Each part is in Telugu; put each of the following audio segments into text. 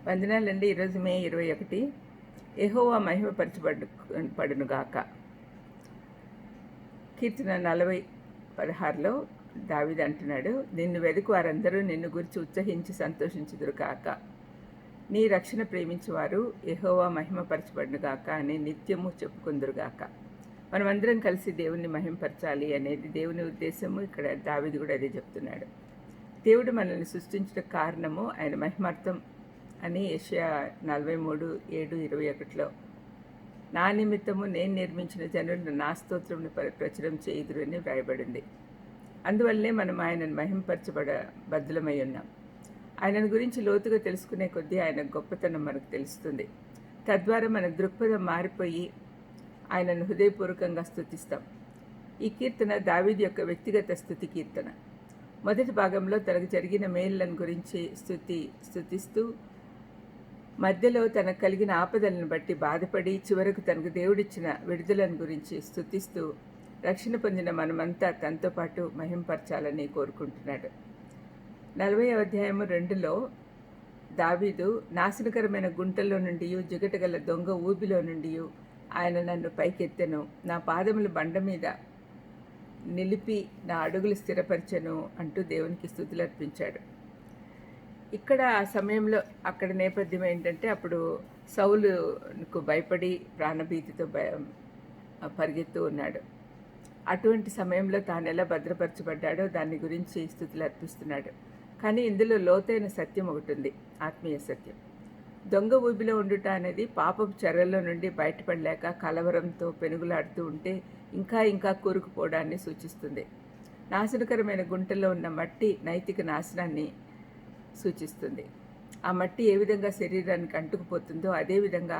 వందనాలండి. ఈరోజు మే 21. యెహోవా పడునుగాక. కీర్తన 40:16లో దావీదు అంటున్నాడు, నిన్ను వెదుకు వారందరూ నిన్ను గురించి ఉత్సహించి సంతోషించుదురుగాక. నీ రక్షణ ప్రేమించువారు యెహోవా మహిమపరచబడునుగాక అని నిత్యము చెప్పుకుందురుగాక. మనమందరం కలిసి దేవుణ్ణి మహిమపరచాలి అనేది దేవుని ఉద్దేశము. ఇక్కడ దావీదు కూడా అదే చెప్తున్నాడు. దేవుడు మనల్ని సృష్టించిన కారణము ఆయన మహిమార్థం అని యెషయా 43:7-21లో నా నిమిత్తము నేను నిర్మించిన జనులు నా స్తోత్రమును ప్రచురం చేయుదురు అని వ్రాయబడింది. అందువల్లనే మనం ఆయనను బద్దులమై ఉన్నాం. ఆయనను గురించి లోతుగా తెలుసుకునే కొద్దీ ఆయన గొప్పతనం మనకు తెలుస్తుంది. తద్వారా మన దృక్పథం మారిపోయి ఆయనను హృదయపూర్వకంగా స్తుతిస్తాం. ఈ కీర్తన దావీదు యొక్క వ్యక్తిగత స్తుతి కీర్తన. మొదటి భాగంలో తనకు జరిగిన మేలులను గురించి స్తుతిస్తూ, మధ్యలో తనకు కలిగిన ఆపదలను బట్టి బాధపడి, చివరకు తనకు దేవుడిచ్చిన విడుదలను గురించి స్తుతిస్తూ, రక్షణ పొందిన మనమంతా తనతో పాటు మహింపరచాలని కోరుకుంటున్నాడు. 40వ అధ్యాయము 2లో దావీదు, నాశనకరమైన గుంటల్లో నుండి, జిగటగల దొంగ ఊబిలో నుండి ఆయన నన్ను పైకెత్తెను, నా పాదములు బండ మీద నిలిపి నా అడుగులు స్థిరపరచెను అంటూ దేవునికి స్తుతులు అర్పించాడు. ఇక్కడ ఆ సమయంలో అక్కడ నేపథ్యం ఏంటంటే, అప్పుడు సౌలుకు భయపడి ప్రాణభీతితో పరిగెత్తు ఉన్నాడు. అటువంటి సమయంలో తాను ఎలా భద్రపరచబడ్డాడో దాని గురించి స్తుతులు అర్పిస్తున్నాడు. కానీ ఇందులో లోతైన సత్యం ఒకటి ఉంది, ఆత్మీయ సత్యం. దొంగ ఊబిలో ఉండుట అనేది పాపపు చెరల్లో నుండి బయటపడలేక కలవరంతో పెనుగులాడుతూ ఉంటే ఇంకా కూరుకుపోవడాన్ని సూచిస్తుంది. నాశనకరమైన గుంటలో ఉన్న మట్టి నైతిక నాశనాన్ని సూచిస్తుంది. ఆ మట్టి ఏ విధంగా శరీరానికి అంటుకుపోతుందో అదేవిధంగా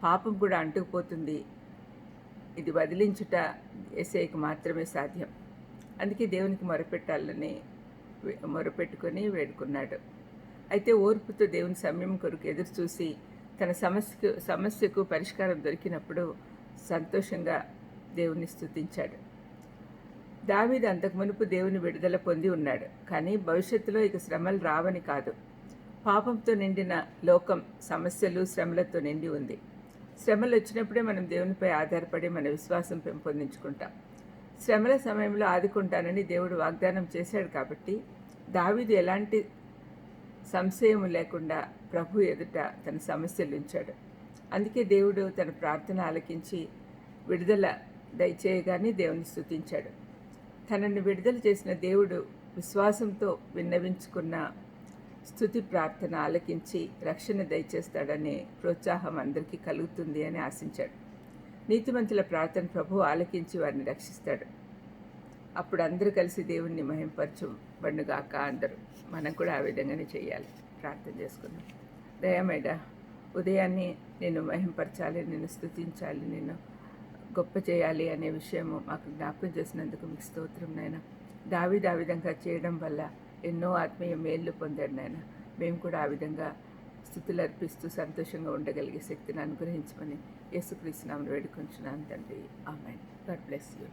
పాపం కూడా అంటుకుపోతుంది. ఇది వదిలించుట యేసయ్యకు మాత్రమే సాధ్యం. అందుకే దేవునికి మొరపెట్టుకొని వేడుకున్నాడు. అయితే ఓర్పుతో దేవుని సమయం కొరకు ఎదురు చూసి తన సమస్యకు పరిష్కారం దొరికినప్పుడు సంతోషంగా దేవుని స్తుతించాడు. దావీదు అంతకు మునుపు దేవుని విడుదల పొంది ఉన్నాడు. కానీ భవిష్యత్తులో ఇక శ్రమలు రావని కాదు. పాపంతో నిండిన లోకం సమస్యలు, శ్రమలతో నిండి ఉంది. శ్రమలు వచ్చినప్పుడే మనం దేవునిపై ఆధారపడి మన విశ్వాసం పెంపొందించుకుంటాం. శ్రమల సమయంలో ఆదుకుంటానని దేవుడు వాగ్దానం చేశాడు. కాబట్టి దావీదు ఎలాంటి సంశయం లేకుండా ప్రభు ఎదుట తన సమస్యలు ఉంచాడు. అందుకే దేవుడు తన ప్రార్థన ఆలకించి విడుదల దయచేయగానే దేవుని స్తుతించాడు. తనను విడుదల చేసిన దేవుడు విశ్వాసంతో విన్నవించుకున్న స్తుతి ప్రార్థన ఆలకించి రక్షణ దయచేస్తాడనే ప్రోత్సాహం అందరికీ కలుగుతుంది అని ఆశించాడు. నీతిమంతుల ప్రార్థన ప్రభు ఆలకించి వారిని రక్షిస్తాడు. అప్పుడు అందరూ కలిసి దేవుణ్ణి మహింపరచబడునుగాక. అందరూ మనం కూడా ఆ విధంగానే చేయాలి. ప్రార్థన చేసుకుందాం. దయమేడ, ఉదయాన్నే నేను మహింపరచాలి, నేను స్తుతించాలి, నేను గొప్ప చేయాలి అనే విషయము మాకు జ్ఞాపకం చేసినందుకు మీకు స్తోత్రం నాయన. దావీదు ఆ విధంగా చేయడం వల్ల ఎన్నో ఆత్మీయ మేళ్ళు పొందాడు నాయన. మేము కూడా ఆ విధంగా స్తుతులు అర్పిస్తూ సంతోషంగా ఉండగలిగే శక్తిని అనుగ్రహించమని యేసుక్రీస్తు నామమున వేడుకొంచున్నాను తండ్రి. ఆమేన్. God bless you.